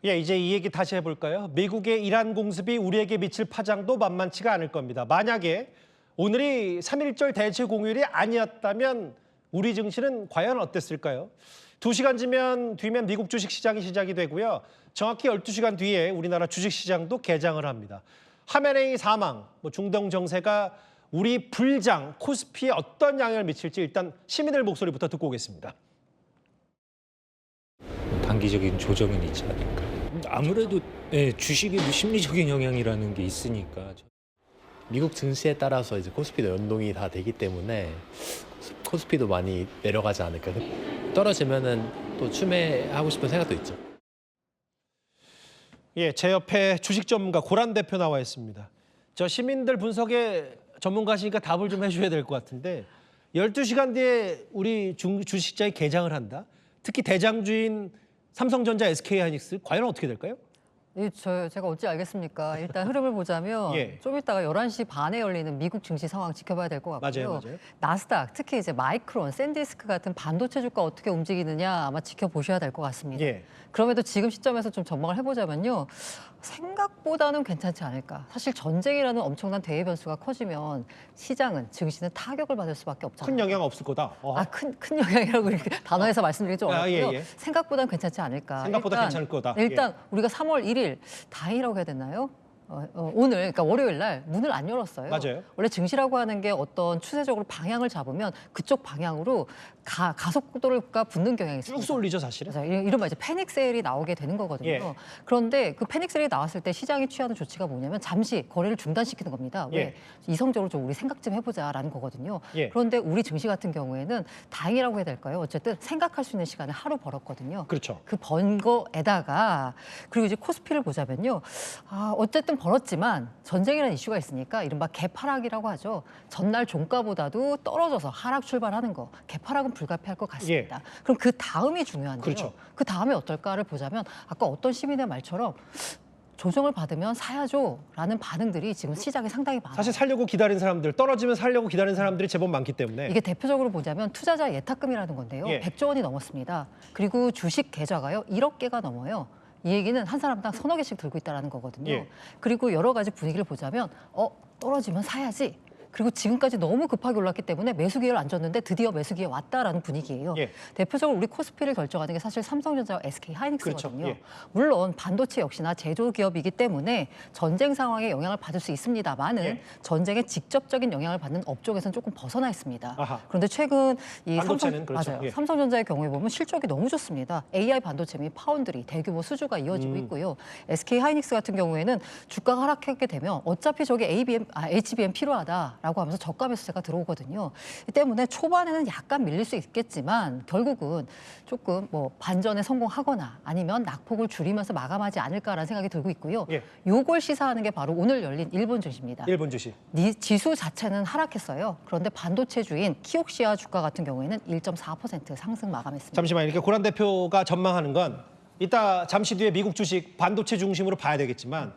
예, 이제 이 얘기 다시 해볼까요? 미국의 이란 공습이 우리에게 미칠 파장도 만만치가 않을 겁니다. 만약에 오늘이 3.1절 대체 공휴일이 아니었다면 우리 증시는 과연 어땠을까요? 2시간 뒤면 미국 주식시장이 시작이 되고요. 정확히 12시간 뒤에 우리나라 주식시장도 개장을 합니다. 하메네이 사망, 중동 정세가 우리 불장, 코스피에 어떤 영향을 미칠지 일단 시민들 목소리부터 듣고 오겠습니다. 단기적인 조정은 있지 않을까. 아무래도 주식에도 심리적인 영향이라는 게 있으니까. 미국 증시에 따라서 이제 코스피도 연동이 다 되기 때문에 코스피도 많이 내려가지 않을까. 떨어지면은 또 추매하고 싶은 생각도 있죠. 예, 제 옆에 주식 전문가 고란 대표 나와 있습니다. 저 시민들 분석에 전문가시니까 답을 좀 해줘야 될 것 같은데 12시간 뒤에 우리 주식시장이 개장을 한다. 특히 대장주인 삼성전자, SK하이닉스 과연 어떻게 될까요? 제가 어찌 알겠습니까? 일단 흐름을 보자면 예. 좀 이따가 11시 반에 열리는 미국 증시 상황 지켜봐야 될 것 같고요. 맞아요. 나스닥, 특히 이제 마이크론, 샌디스크 같은 반도체 주가 어떻게 움직이느냐 아마 지켜보셔야 될 것 같습니다. 예. 그럼에도 지금 시점에서 좀 전망을 해보자면요. 생각보다는 괜찮지 않을까. 사실 전쟁이라는 엄청난 대외 변수가 커지면 시장은, 증시는 타격을 받을 수밖에 없잖아요. 큰 영향 없을 거다. 큰 영향이라고 이렇게 단어에서 말씀드리기 좀 어렵고요. 예. 생각보다는 괜찮지 않을까. 생각보다 괜찮을 거다. 일단 우리가 3월 1일 다행이라고 해야 되나요? 오늘, 그러니까 월요일 날 문을 안 열었어요. 맞아요. 원래 증시라고 하는 게 어떤 추세적으로 방향을 잡으면 그쪽 방향으로 가속도가 붙는 경향이 있습니다. 쭉 쏠리죠, 사실은. 맞아요. 이른바 이제 패닉 세일이 나오게 되는 거거든요. 예. 그런데 그 패닉 세일이 나왔을 때 시장이 취하는 조치가 뭐냐면 잠시 거래를 중단시키는 겁니다. 왜? 예. 이성적으로 좀 우리 생각 좀 해보자라는 거거든요. 예. 그런데 우리 증시 같은 경우에는 다행이라고 해야 될까요? 어쨌든 생각할 수 있는 시간을 하루 벌었거든요. 그렇죠. 그 번 거에다가 그리고 이제 코스피를 보자면요. 어쨌든 벌었지만 전쟁이라는 이슈가 있으니까 이른바 개파락이라고 하죠. 전날 종가보다도 떨어져서 하락 출발하는 거. 개파락은 불가피할 것 같습니다. 그럼 그 다음이 중요한데요. 그렇죠. 그 다음에 어떨까를 보자면 아까 어떤 시민의 말처럼 조정을 받으면 사야죠라는 반응들이 지금 시장에 상당히 많아요. 사실 살려고 기다린 사람들, 떨어지면 살려고 기다린 사람들이 제법 많기 때문에. 이게 대표적으로 보자면 투자자 예탁금이라는 건데요. 예. 100조 원이 넘었습니다. 그리고 주식 계좌가요. 1억 개가 넘어요. 이 얘기는 한 사람당 서너 개씩 들고 있다는 거거든요. 예. 그리고 여러 가지 분위기를 보자면 떨어지면 사야지. 그리고 지금까지 너무 급하게 올랐기 때문에 매수 기회를 안 줬는데 드디어 매수 기회 왔다라는 분위기예요. 예. 대표적으로 우리 코스피를 결정하는 게 사실 삼성전자와 SK하이닉스거든요. 그렇죠. 예. 물론 반도체 역시나 제조 기업이기 때문에 전쟁 상황에 영향을 받을 수 있습니다만은 예. 전쟁에 직접적인 영향을 받는 업종에서는 조금 벗어나 있습니다. 아하. 그런데 최근 이 반도체는 그렇죠. 맞아요. 예. 삼성전자의 경우에 보면 실적이 너무 좋습니다. AI 반도체 및 파운드리 대규모 수주가 이어지고 있고요. SK하이닉스 같은 경우에는 주가가 하락하게 되면 어차피 저게 HBM 필요하다라고 하면서 저가 매수세가 들어오거든요. 이 때문에 초반에는 약간 밀릴 수 있겠지만 결국은 조금 반전에 성공하거나 아니면 낙폭을 줄이면서 마감하지 않을까라는 생각이 들고 있고요. 예. 요걸 시사하는 게 바로 오늘 열린 일본 증시입니다. 일본 주식. 지수 자체는 하락했어요. 그런데 반도체주인 키옥시아 주가 같은 경우에는 1.4% 상승 마감했습니다. 잠시만, 이렇게 고란 대표가 전망하는 건 이따 잠시 뒤에 미국 주식 반도체 중심으로 봐야 되겠지만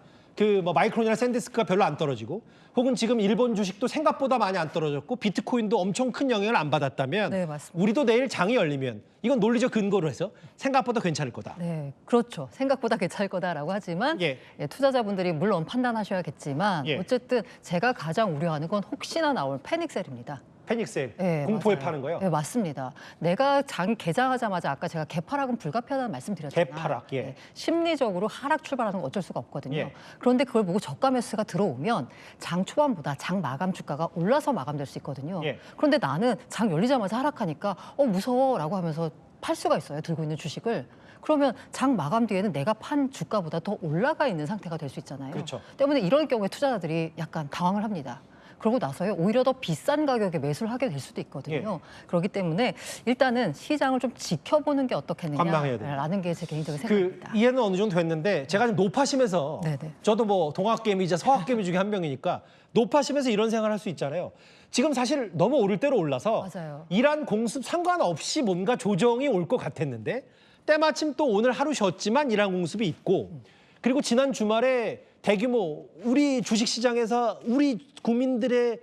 마이크론이나 샌디스크가 별로 안 떨어지고 혹은 지금 일본 주식도 생각보다 많이 안 떨어졌고 비트코인도 엄청 큰 영향을 안 받았다면 네, 맞습니다. 우리도 내일 장이 열리면 이건 논리적 근거로 해서 생각보다 괜찮을 거다. 네, 그렇죠. 생각보다 괜찮을 거다라고 하지만 예. 투자자분들이 물론 판단하셔야겠지만 예. 어쨌든 제가 가장 우려하는 건 혹시나 나올 패닉셀입니다. 패닉셀, 네, 공포에 맞아요. 파는 거요? 네, 맞습니다. 내가 장 개장하자마자 아까 제가 개파락은 불가피하다는 말씀드렸잖아요. 개파락, 예. 심리적으로 하락 출발하는 건 어쩔 수가 없거든요. 예. 그런데 그걸 보고 저가 매수가 들어오면 장 초반보다 장 마감 주가가 올라서 마감될 수 있거든요. 예. 그런데 나는 장 열리자마자 하락하니까 무서워라고 하면서 팔 수가 있어요. 들고 있는 주식을. 그러면 장 마감 뒤에는 내가 판 주가보다 더 올라가 있는 상태가 될 수 있잖아요. 그렇죠. 때문에 이럴 경우에 투자자들이 약간 당황을 합니다. 그러고 나서요 오히려 더 비싼 가격에 매수를 하게 될 수도 있거든요. 그렇기 때문에 일단은 시장을 좀 지켜보는 게 관망해야 돼요. 어떻겠느냐라는 게 제 개인적인 생각입니다. 이해는 어느 정도 됐는데 제가 좀 노파심에서 네네. 저도 동학개미이자 서학개미 중에 한 명이니까 노파심에서 이런 생각을 할 수 있잖아요. 지금 사실 너무 오를 대로 올라서 맞아요. 이란 공습 상관없이 뭔가 조정이 올 것 같았는데 때마침 또 오늘 하루 쉬었지만 이란 공습이 있고 그리고 지난 주말에 대규모 우리 주식시장에서 우리 국민들의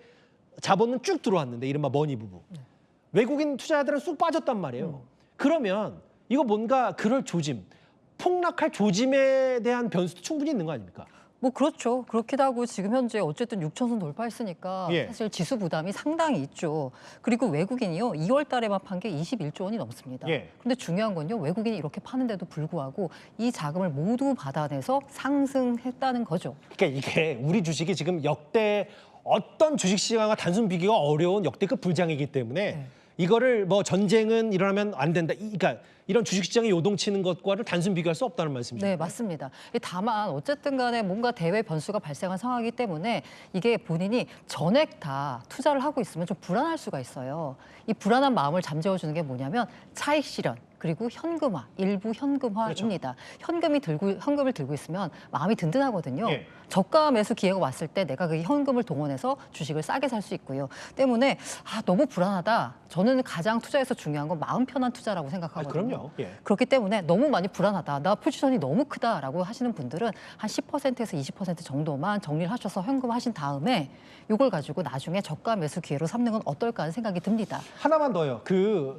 자본은 쭉 들어왔는데 이른바 머니 부부. 외국인 투자자들은 쑥 빠졌단 말이에요. 그러면 이거 뭔가 그럴 조짐. 폭락할 조짐에 대한 변수도 충분히 있는 거 아닙니까? 뭐 그렇죠. 그렇기도 하고 지금 현재 어쨌든 6천선 돌파했으니까 예. 사실 지수 부담이 상당히 있죠. 그리고 외국인이요. 2월 달에만 판 게 21조 원이 넘습니다. 예. 그런데 중요한 건요. 외국인이 이렇게 파는데도 불구하고 이 자금을 모두 받아내서 상승했다는 거죠. 그러니까 이게 우리 주식이 지금 역대 어떤 주식시장과 단순 비교가 어려운 역대급 불장이기 때문에 네. 이거를 뭐 전쟁은 일어나면 안 된다. 그러니까 이런 주식시장이 요동치는 것과를 단순 비교할 수 없다는 말씀이죠. 네, 맞습니다. 다만 어쨌든 간에 뭔가 대외 변수가 발생한 상황이기 때문에 이게 본인이 전액 다 투자를 하고 있으면 좀 불안할 수가 있어요. 이 불안한 마음을 잠재워주는 게 뭐냐면 차익 실현. 그리고 현금화, 일부 현금화입니다. 현금을 들고 있으면 마음이 든든하거든요. 예. 저가 매수 기회가 왔을 때 내가 그 현금을 동원해서 주식을 싸게 살 수 있고요. 때문에 너무 불안하다. 저는 가장 투자에서 중요한 건 마음 편한 투자라고 생각하거든요. 그럼요. 예. 그렇기 때문에 너무 많이 불안하다. 나 포지션이 너무 크다라고 하시는 분들은 한 10%에서 20% 정도만 정리를 하셔서 현금하신 다음에 이걸 가지고 나중에 저가 매수 기회로 삼는 건 어떨까 하는 생각이 듭니다. 하나만 더요.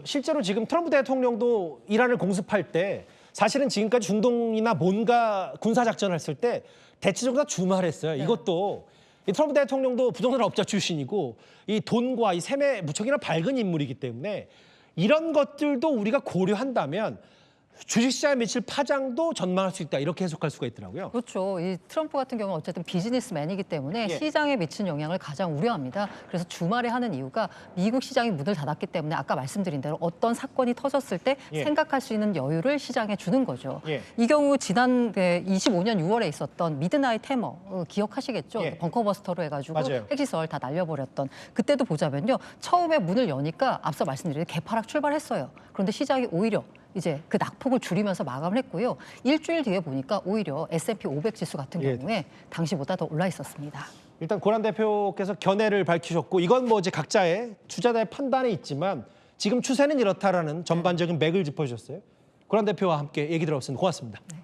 실제로 지금 트럼프 대통령도 이란을 공습할 때 사실은 지금까지 중동이나 뭔가 군사 작전을 했을 때 대체적으로 다 주말했어요. 네. 이것도 이 트럼프 대통령도 부동산 업자 출신이고 이 돈과 이 셈에 무척이나 밝은 인물이기 때문에 이런 것들도 우리가 고려한다면 주식시장에 미칠 파장도 전망할 수 있다. 이렇게 해석할 수가 있더라고요. 그렇죠. 이 트럼프 같은 경우는 어쨌든 비즈니스맨이기 때문에 예. 시장에 미친 영향을 가장 우려합니다. 그래서 주말에 하는 이유가 미국 시장이 문을 닫았기 때문에 아까 말씀드린 대로 어떤 사건이 터졌을 때 예. 생각할 수 있는 여유를 시장에 주는 거죠. 예. 이 경우 지난 25년 6월에 있었던 미드나잇 해머 기억하시겠죠? 예. 벙커버스터로 해가지고 맞아요. 핵시설 다 날려버렸던 그때도 보자면요. 처음에 문을 여니까 앞서 말씀드린 개파락 출발했어요. 그런데 시장이 오히려 이제 그 낙폭을 줄이면서 마감을 했고요. 일주일 뒤에 보니까 오히려 S&P 500 지수 같은 예. 경우에 당시보다 더 올라 있었습니다. 일단 고란 대표께서 견해를 밝히셨고 이건 뭐 이제 각자의 투자자의 판단이 있지만 지금 추세는 이렇다라는 전반적인 맥을 짚어주셨어요. 고란 대표와 함께 얘기 들어봤습니다. 고맙습니다. 네.